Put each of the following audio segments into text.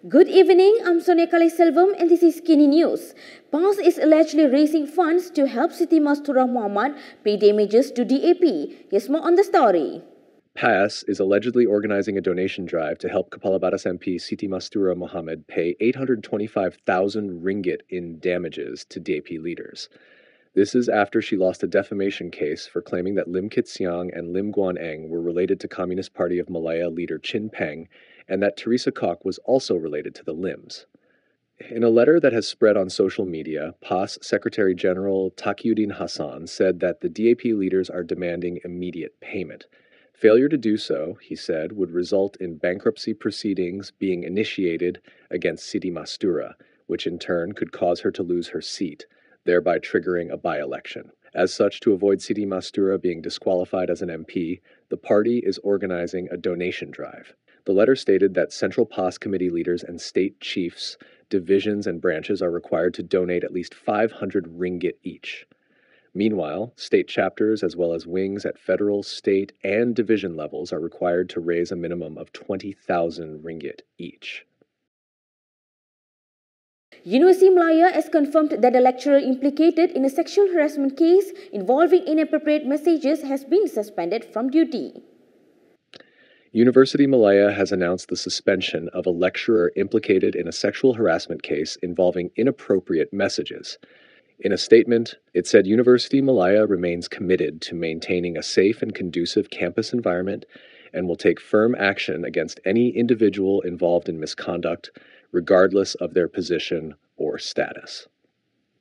Good evening, I'm Sonia Kaliselvam and this is Kini News. PAS is allegedly raising funds to help Siti Mastura Muhammad pay damages to DAP. Here's more on the story. PAS is allegedly organizing a donation drive to help Kepala Baras MP Siti Mastura Muhammad pay 825,000 ringgit in damages to DAP leaders. This is after she lost a defamation case for claiming that Lim Kit Siang and Lim Guan were related to Communist Party of Malaya leader Chin Peng, and that Teresa Kok was also related to the Lims. In a letter that has spread on social media, PAS Secretary General Takiyuddin said that the DAP leaders are demanding immediate payment. Failure to do so, he said, would result in bankruptcy proceedings being initiated against Siti Mastura, which in turn could cause her to lose her seat, thereby triggering a by-election. As such, to avoid Siti Mastura being disqualified as an MP, the party is organizing a donation drive. The letter stated that Central PAS committee leaders and state chiefs, divisions and branches are required to donate at least 500 ringgit each. Meanwhile, state chapters as well as wings at federal, state, and division levels are required to raise a minimum of 20,000 ringgit each. Universiti Malaya has confirmed that a lecturer implicated in a sexual harassment case involving inappropriate messages has been suspended from duty. Universiti Malaya has announced the suspension of a lecturer implicated in a sexual harassment case involving inappropriate messages. In a statement, it said Universiti Malaya remains committed to maintaining a safe and conducive campus environment and will take firm action against any individual involved in misconduct, regardless of their position or status.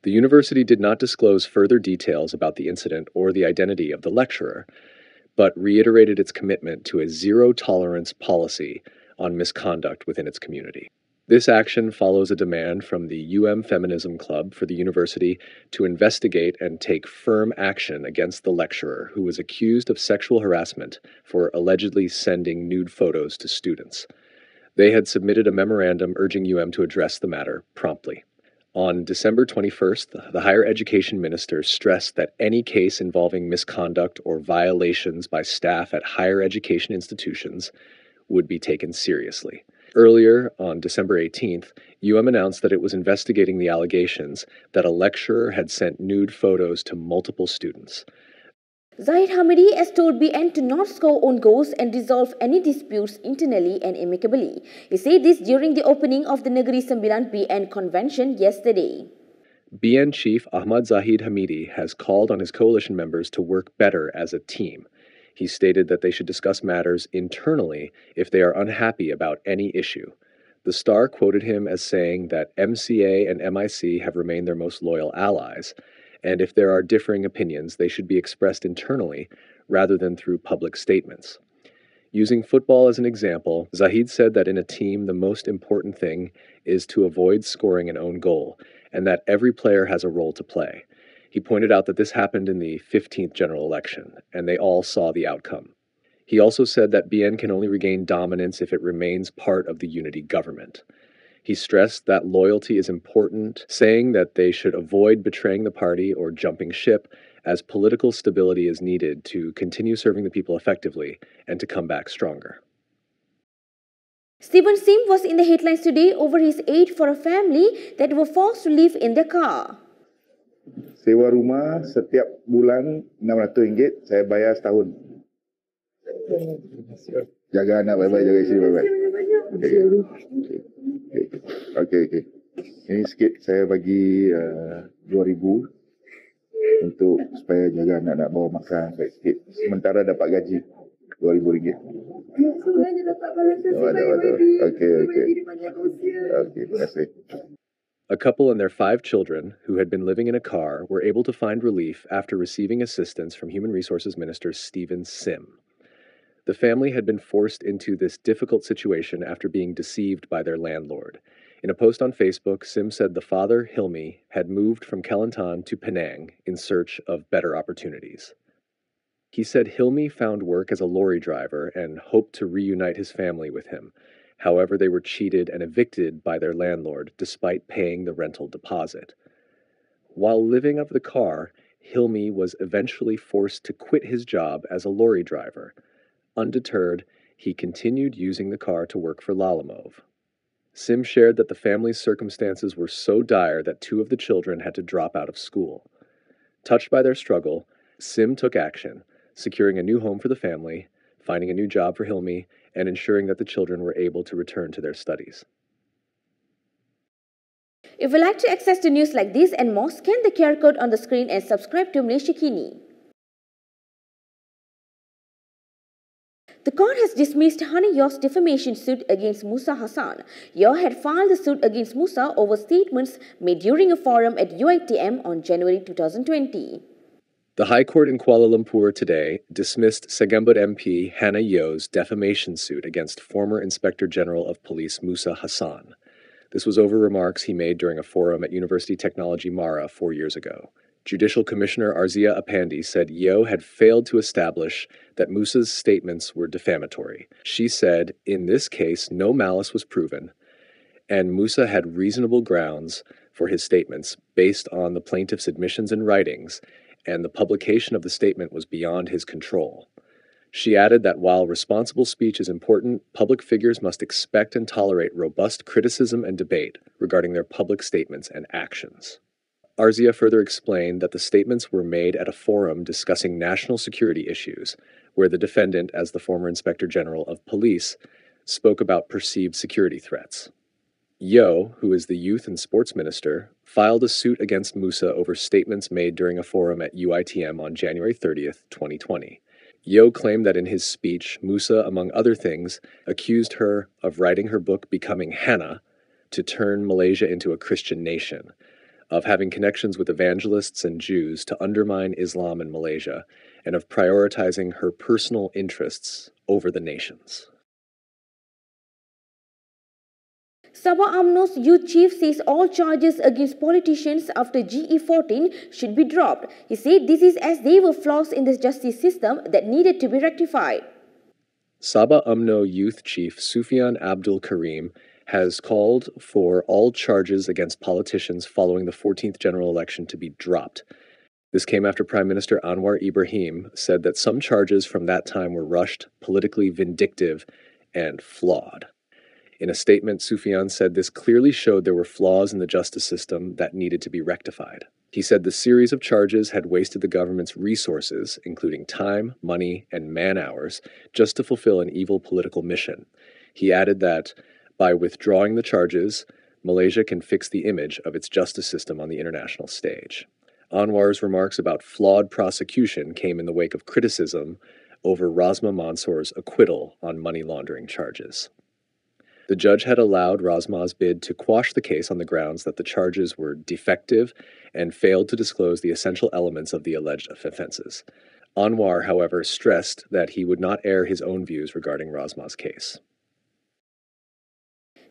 The university did not disclose further details about the incident or the identity of the lecturer, but reiterated its commitment to a zero-tolerance policy on misconduct within its community. This action follows a demand from the Feminism Club for the university to investigate and take firm action against the lecturer who was accused of sexual harassment for allegedly sending nude photos to students. They had submitted a memorandum urging to address the matter promptly. On December 21st, the Higher Education Minister stressed that any case involving misconduct or violations by staff at higher education institutions would be taken seriously. Earlier, on December 18th, announced that it was investigating the allegations that a lecturer had sent nude photos to multiple students. Zahid Hamidi has told BN to not score own goals and resolve any disputes internally and amicably. He said this during the opening of the Negeri Sembilan BN convention yesterday. BN Chief Ahmad Zahid Hamidi has called on his coalition members to work better as a team. He stated that they should discuss matters internally if they are unhappy about any issue. The Star quoted him as saying that MCA and MIC have remained their most loyal allies, and if there are differing opinions, they should be expressed internally rather than through public statements. Using football as an example, Zahid said that in a team the most important thing is to avoid scoring an own goal, and that every player has a role to play. He pointed out that this happened in the 15th general election, and they all saw the outcome. He also said that BN can only regain dominance if it remains part of the unity government. He stressed that loyalty is important, saying that they should avoid betraying the party or jumping ship, as political stability is needed to continue serving the people effectively and to come back stronger. Stephen Sim was in the headlines today over his aid for a family that were forced to live in their car. Sewa rumah setiap bulan RM600 saya bayar setahun. Jaga anak baik-baik, jaga isteri baik-baik. Okey. Ini sikit saya bagi 2,000 untuk supaya jaga anak-anak bawa makan sikit. Sementara dapat gaji RM2,000. Sebenarnya dapat balas baik-baik. Okey. Terima kasih. A couple and their 5 children, who had been living in a car, were able to find relief after receiving assistance from Human Resources Minister Stephen Sim. The family had been forced into this difficult situation after being deceived by their landlord. In a post on Facebook, Sim said the father, Hilmi, had moved from Kelantan to Penang in search of better opportunities. He said Hilmi found work as a lorry driver and hoped to reunite his family with him. However, they were cheated and evicted by their landlord despite paying the rental deposit. While living out of the car, Hilmi was eventually forced to quit his job as a lorry driver. Undeterred, he continued using the car to work for Lalamove. Sim shared that the family's circumstances were so dire that 2 of the children had to drop out of school. Touched by their struggle, Sim took action, securing a new home for the family, finding a new job for Hilmi, and ensuring that the children were able to return to their studies. If you'd like to access the news like this and more, scan the QR code on the screen and subscribe to Malaysiakini. The court has dismissed Hana Yo's defamation suit against Musa Hassan. Yo had filed the suit against Musa over statements made during a forum at UiTM on January 2020. The High Court in Kuala Lumpur today dismissed Segambut MP Hana Yo's defamation suit against former Inspector General of Police Musa Hassan. This was over remarks he made during a forum at Universiti Technology Mara 4 years ago. Judicial Commissioner Arzia Apandi said Yo had failed to establish that Musa's statements were defamatory. She said, in this case, no malice was proven, and Musa had reasonable grounds for his statements based on the plaintiff's admissions and writings, and the publication of the statement was beyond his control. She added that while responsible speech is important, public figures must expect and tolerate robust criticism and debate regarding their public statements and actions. Arzia further explained that the statements were made at a forum discussing national security issues, where the defendant, as the former Inspector General of Police, spoke about perceived security threats. Yo, who is the Youth and Sports Minister, filed a suit against Musa over statements made during a forum at UiTM on January 30th, 2020. Yo claimed that in his speech, Musa, among other things, accused her of writing her book Becoming Hannah to turn Malaysia into a Christian nation, of having connections with evangelists and Jews to undermine Islam in Malaysia, and of prioritizing her personal interests over the nation's. Sabah UMNO's youth chief says all charges against politicians after GE14 should be dropped. He said this is as they were flaws in the justice system that needed to be rectified. Sabah UMNO youth chief Sufian Abdul Karim has called for all charges against politicians following the 14th general election to be dropped. This came after Prime Minister Anwar Ibrahim said that some charges from that time were rushed, politically vindictive, and flawed. In a statement, Sufian said this clearly showed there were flaws in the justice system that needed to be rectified. He said the series of charges had wasted the government's resources, including time, money, and man-hours, just to fulfill an evil political mission. He added that, by withdrawing the charges, Malaysia can fix the image of its justice system on the international stage. Anwar's remarks about flawed prosecution came in the wake of criticism over Rasma Mansour's acquittal on money laundering charges. The judge had allowed Rasma's bid to quash the case on the grounds that the charges were defective and failed to disclose the essential elements of the alleged offenses. Anwar, however, stressed that he would not air his own views regarding Rasma's case.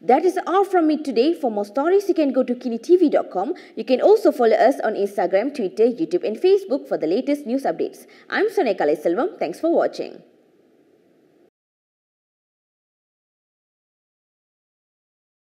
That is all from me today. For more stories, you can go to Kinitv.com. You can also follow us on Instagram, Twitter, YouTube and Facebook for the latest news updates. I'm Sonia Kalai Selvam. Thanks for watching.